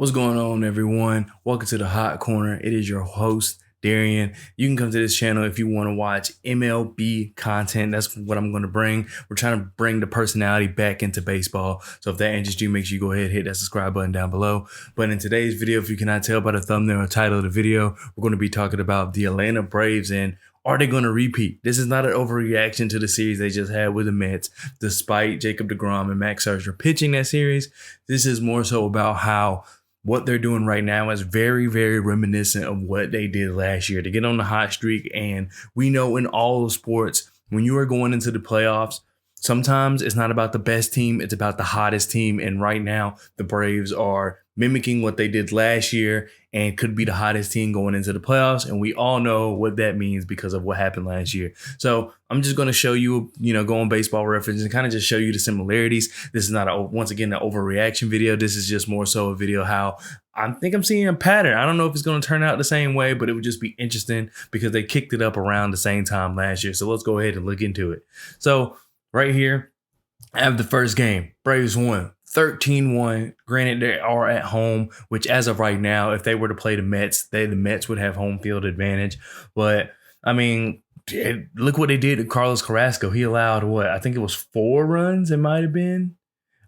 What's going on, everyone? Welcome to the Hot Corner. It is your host, Darian. You can come to this channel if you want to watch MLB content. That's what I'm going to bring. We're trying to bring the personality back into baseball. So if that interests you, make sure you go ahead and hit that subscribe button down below. But in today's video, if you cannot tell by the thumbnail or title of the video, we're going to be talking about the Atlanta Braves and are they going to repeat? This is not an overreaction to the series they just had with the Mets, despite Jacob deGrom and Max Scherzer pitching that series. This is more so about how what they're doing right now is very, very reminiscent of what they did last year to get on the hot streak. And we know in all of sports, when you are going into the playoffs, sometimes it's not about the best team, it's about the hottest team. And right now, the Braves are mimicking what they did last year and could be the hottest team going into the playoffs. And we all know what that means because of what happened last year. So I'm just going to show you, go on Baseball Reference and kind of just show you the similarities. This is not, once again, an overreaction video. This is just more so a video how I think I'm seeing a pattern. I don't know if it's going to turn out the same way, but it would just be interesting because they kicked it up around the same time last year. So let's go ahead and look into it. So right here, I have the first game. Braves won 13-1. Granted, they are at home, which as of right now, if they were to play the Mets, the Mets would have home field advantage. But, I mean, look what they did to Carlos Carrasco. He allowed, I think it was 4 runs, it might have been.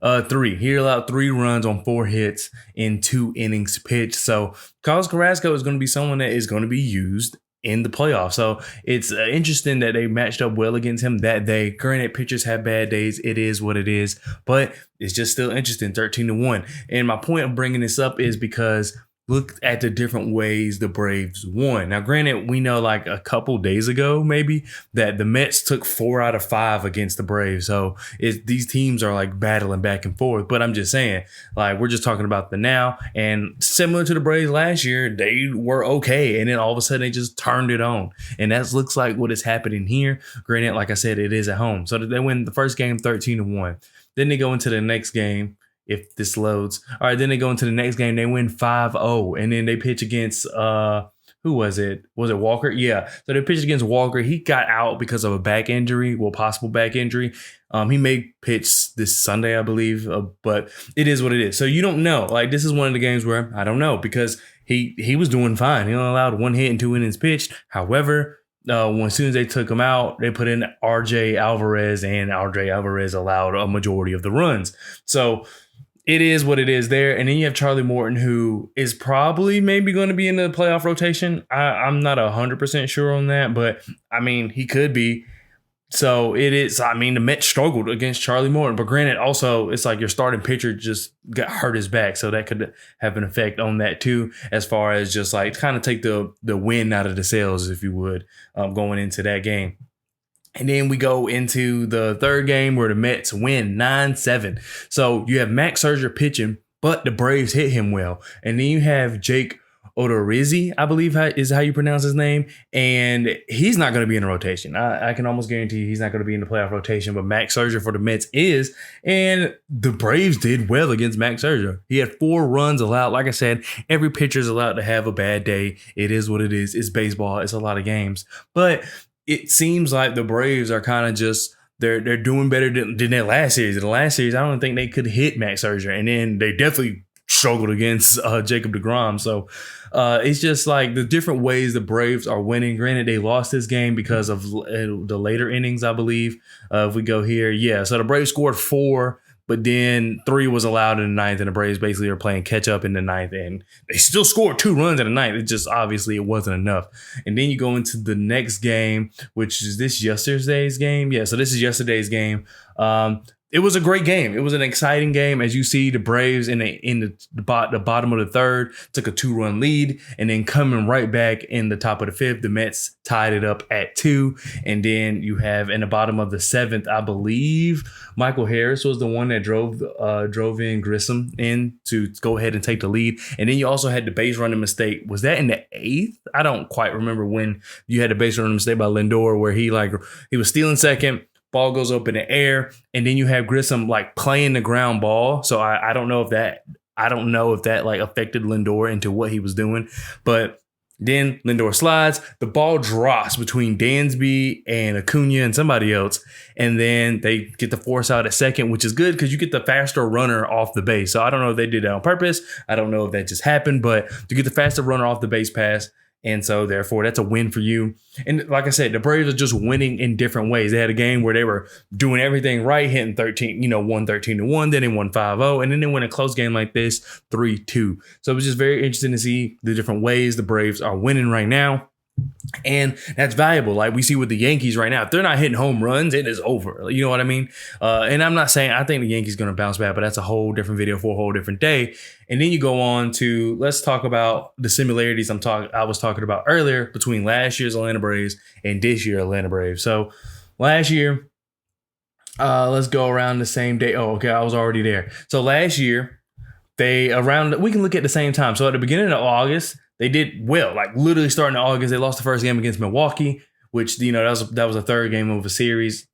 3. He allowed 3 runs on 4 hits in 2 innings pitched. So Carlos Carrasco is going to be someone that is going to be used in the playoffs. So it's interesting that they matched up well against him that day. Granted, pitchers have bad days. It is what it is, but it's just still interesting, 13-1. And my point of bringing this up is because look at the different ways the Braves won. Now, granted, we know like a couple days ago, maybe, that the Mets took 4 out of 5 against the Braves. So these teams are like battling back and forth. But I'm just saying, like, we're just talking about the now. And similar to the Braves last year, they were okay. And then all of a sudden, they just turned it on. And that looks like what is happening here. Granted, like I said, it is at home. So they win the first game 13-1. Then they go into the next game. If this loads. All right, then they go into the next game. They win 5-0. And then they pitch against, who was it? Was it Walker? Yeah. So they pitched against Walker. He got out because of a back injury, possible back injury. He may pitch this Sunday, I believe, but it is what it is. So you don't know. Like, this is one of the games where I don't know because he was doing fine. He only allowed 1 hit and 2 innings pitched. However, as soon as they took him out, they put in RJ Alvarez, and RJ Alvarez allowed a majority of the runs. So it is what it is there. And then you have Charlie Morton, who is probably maybe going to be in the playoff rotation. I'm not 100% sure on that, but I mean, he could be. So it is. I mean, the Mets struggled against Charlie Morton, but granted, also it's like your starting pitcher just got hurt his back. So that could have an effect on that too, as far as just like kind of take the wind out of the sails, if you would, going into that game. And then we go into the third game where the Mets win 9-7. So you have Max Scherzer pitching, but the Braves hit him well. And then you have Jake Odorizzi, I believe is how you pronounce his name. And he's not going to be in the rotation. I can almost guarantee he's not going to be in the playoff rotation, but Max Scherzer for the Mets is. And the Braves did well against Max Scherzer. He had 4 runs allowed. Like I said, every pitcher is allowed to have a bad day. It is what it is. It's baseball. It's a lot of games. But it seems like the Braves are kind of just they're doing better than that last series. In the last series, I don't think they could hit Max Scherzer, and then they definitely struggled against Jacob deGrom. So it's just like the different ways the Braves are winning. Granted, they lost this game because of the later innings, I believe. If we go here, yeah. So the Braves scored 4. But then 3 was allowed in the 9th, and the Braves basically are playing catch up in the 9th, and they still scored 2 runs in the 9th. It just obviously it wasn't enough. And then you go into the next game, which is this yesterday's game. Yeah, so this is yesterday's game. It was a great game. It was an exciting game. As you see, the Braves in the bottom of the third took a 2-run lead, and then coming right back in the top of the 5th, the Mets tied it up at 2. And then you have in the bottom of the 7th, I believe Michael Harris was the one that drove in Grissom in to go ahead and take the lead. And then you also had the base running mistake. Was that in the 8th? I don't quite remember when you had the base running mistake by Lindor where he was stealing second. Ball goes up in the air, and then you have Grissom like playing the ground ball. So I don't know if that like affected Lindor into what he was doing, but Then Lindor slides. The ball drops between Dansby and Acuna and somebody else. And then they get the force out at second, which is good because you get the faster runner off the base. So I don't know if they did that on purpose. I don't know if that just happened, but to get the faster runner off the base pass. And so, therefore, that's a win for you. And like I said, the Braves are just winning in different ways. They had a game where they were doing everything right, hitting won 13-1, then they won 5-0, and then they win a close game like this, 3-2. So it was just very interesting to see the different ways the Braves are winning right now. And that's valuable. Like we see with the Yankees right now, if they're not hitting home runs, it is over. You know what I mean? And I'm not saying I think the Yankees going to bounce back, but that's a whole different video for a whole different day. And then you go on to let's talk about the similarities I was talking about earlier between last year's Atlanta Braves and this year's Atlanta Braves. So last year, let's go around the same day. Oh, okay, I was already there. So last year, we can look at the same time. So at the beginning of August, they did well, like literally starting in August. They lost the first game against Milwaukee, which, that was a third game of a series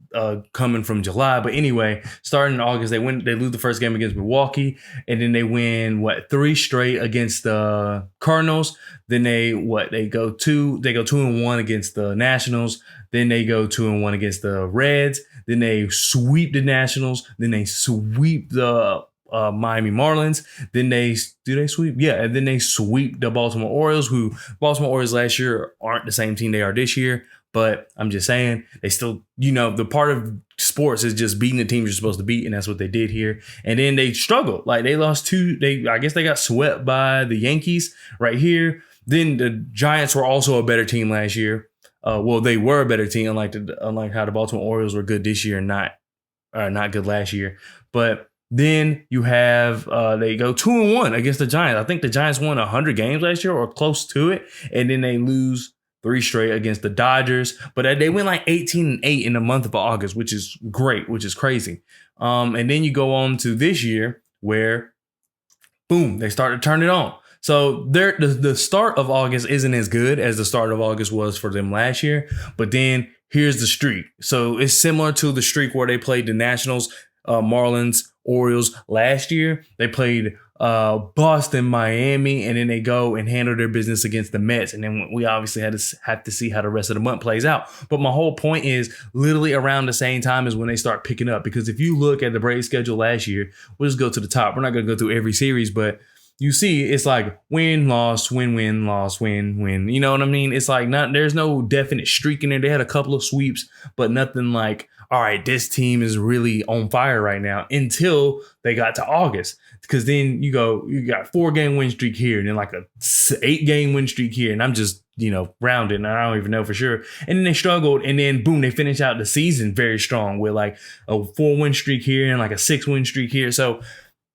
coming from July. But anyway, starting in August, they lose the first game against Milwaukee, and then they win 3 straight against the Cardinals. Then they go 2-1 against the Nationals. Then they go 2-1 against the Reds. Then they sweep the Nationals. Then they sweep the Miami Marlins. Then they sweep? Yeah, and then they sweep the Baltimore Orioles, who Baltimore Orioles last year aren't the same team they are this year. But I'm just saying, they still, the part of sports is just beating the teams you're supposed to beat, and that's what they did here. And then they struggled. Like they lost I guess they got swept by the Yankees right here. Then the Giants were also a better team last year. They were a better team, unlike how the Baltimore Orioles were good this year and not good last year. But then you have they go 2-1 against the Giants. I think the Giants won 100 games last year or close to it. And then they lose 3 straight against the Dodgers. But they win 18-8 in the month of August, which is great, which is crazy. And then you go on to this year where, boom, they start to turn it on. So the start of August isn't as good as the start of August was for them last year. But then here's the streak. So it's similar to the streak where they played the Nationals, Marlins, Orioles last year. They played Boston, Miami, and then they go and handle their business against the Mets. And then we obviously have to see how the rest of the month plays out. But my whole point is literally around the same time is when they start picking up. Because if you look at the Braves schedule last year, we'll just go to the top. We're not going to go through every series, but you see it's like win, loss, win, loss, win. You know what I mean? It's like there's no definite streak in there. They had a couple of sweeps, but nothing like, all right, this team is really on fire right now until they got to August. Because then you got 4-game win streak here and then like a 8-game win streak here. And I'm just, rounded and I don't even know for sure. And then they struggled and then boom, they finish out the season very strong with like a 4-win streak here and like a 6-win streak here. So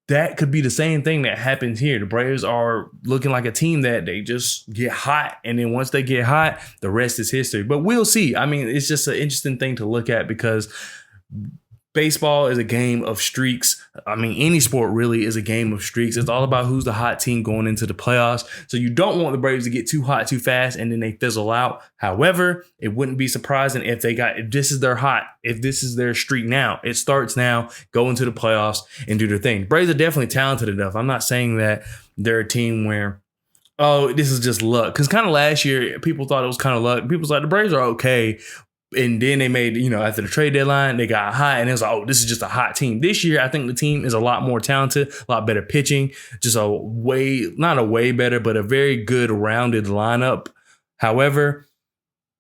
that could be the same thing that happens here. The Braves are looking like a team that they just get hot. And then once they get hot, the rest is history. But we'll see. I mean, it's just an interesting thing to look at because baseball is a game of streaks. I mean, any sport really is a game of streaks. It's all about who's the hot team going into the playoffs. So you don't want the Braves to get too hot too fast and then they fizzle out. However, it wouldn't be surprising if this is their streak now. It starts now, go into the playoffs and do their thing. Braves are definitely talented enough. I'm not saying that they're a team where, oh, this is just luck. Because kind of last year, people thought it was kind of luck. People was like, the Braves are okay. And then they made, after the trade deadline, they got hot and it was like, oh, this is just a hot team. This year, I think the team is a lot more talented, a lot better pitching, just not a way better, but a very good rounded lineup. However,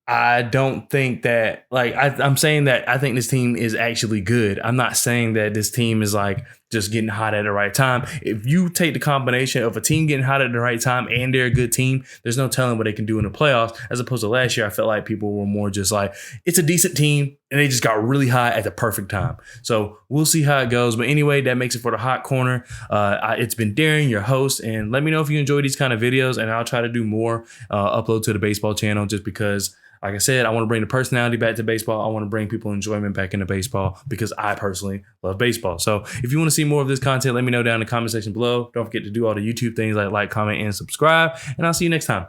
I don't think that, I'm saying that I think this team is actually good. I'm not saying that this team is like just getting hot at the right time. If you take the combination of a team getting hot at the right time and they're a good team, there's no telling what they can do in the playoffs. As opposed to last year, I felt like people were more just like, it's a decent team and they just got really hot at the perfect time. So we'll see how it goes. But anyway, that makes it for the Hot Corner. It's been Darren, your host, and let me know if you enjoy these kind of videos and I'll try to do more upload to the baseball channel just because, like I said, I want to bring the personality back to baseball. I want to bring people enjoyment back into baseball because I personally love baseball. So if you want to see more of this content, let me know down in the comment section below. Don't forget to do all the YouTube things like, comment, and subscribe. And I'll see you next time.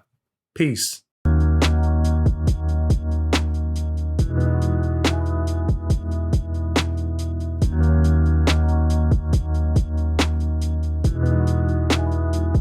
Peace.